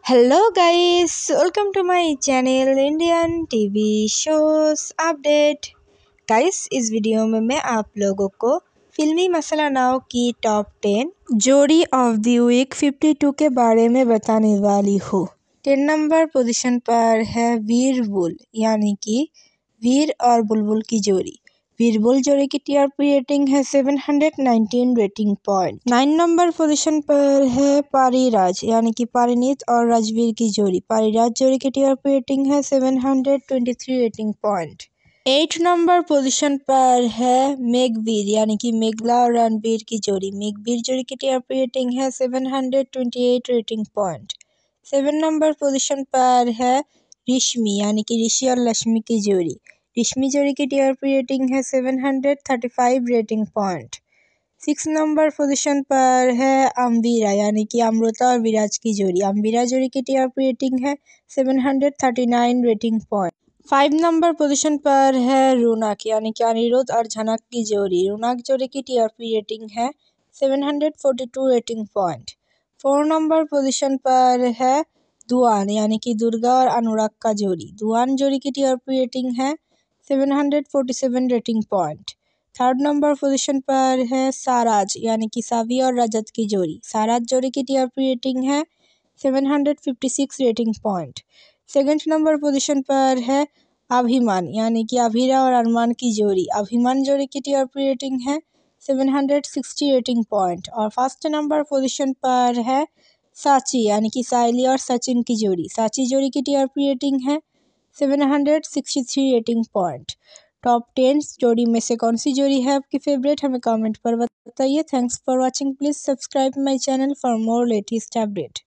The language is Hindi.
Hello guys, welcome to my channel Indian TV shows update. Guys, इस वीडियो में मैं आप लोगों को फिल्मी मसाला नाव की टॉप 10 जोड़ी ऑफ द वीक 52 के बारे में बताने वाली हूँ। 10 नंबर पोजीशन पर है वीर बुल, यानी कि वीर और बुलबुल की जोड़ी। वीरबुल जोड़ी की टीआरपी रेटिंग है 719 रेटिंग पॉइंट। 9 नंबर पोजीशन पर है पारीराज, यानी कि पारीनीत और राजवीर की जोड़ी। पारीराज जोड़ी की टीआरपी रेटिंग है 723 रेटिंग पॉइंट। 8 नंबर पोजीशन पर है मेघवीर, यानी कि मेघला और रणवीर की जोड़ी। मेघवीर जोड़ी की टीआरपी रेटिंग है 728 रेटिंग पॉइंट। 7 नंबर पोजीशन पर है रिश्मी, यानी कि ऋषि और लक्ष्मी की जोड़ी। रिश्मी जोड़ी की टीआरपी रेटिंग है 735 रेटिंग पॉइंट। 6 नंबर पोजीशन पर है अम्बिरा, यानी कि अमृता और विराज की जोड़ी। अम्बिरा जोड़ी की टीआरपी रेटिंग है 739 रेटिंग पॉइंट। 5 नंबर पोजीशन पर है रौनक, यानी कि अनिरुद्ध और झनक की जोड़ी। रौनक जोड़ी की टीआरपी रेटिंग है 742 रेटिंग पॉइंट। 4 नंबर पोजीशन पर है दुआन, यानी कि दुर्गा और अनुराग का जोड़ी। दुआन जोड़ी की टीआरपी रेटिंग है 747 rating point. 3rd number position पर है साराज, यानी कि सावी और रजत की जोड़ी। साराज जोड़ी की टीआरपी रेटिंग है 756 rating point. 2nd number position पर है अभिमान, यानी कि अभिरा और अरमान की जोड़ी। अभिमान जोड़ी की टीआरपी रेटिंग है 760 रेटिंग पॉइंट। और 1st नंबर पोजीशन पर है साची, यानी कि साइली और सचिन की जोड़ी। साची जोड़ी की टीआरपी रेटिंग है 763 रेटिंग पॉइंट। टॉप 10 जोड़ी में से कौन सी जोड़ी है आपकी फेवरेट, हमें कमेंट पर बताइए। Thanks for watching. Please subscribe my channel for more latest update.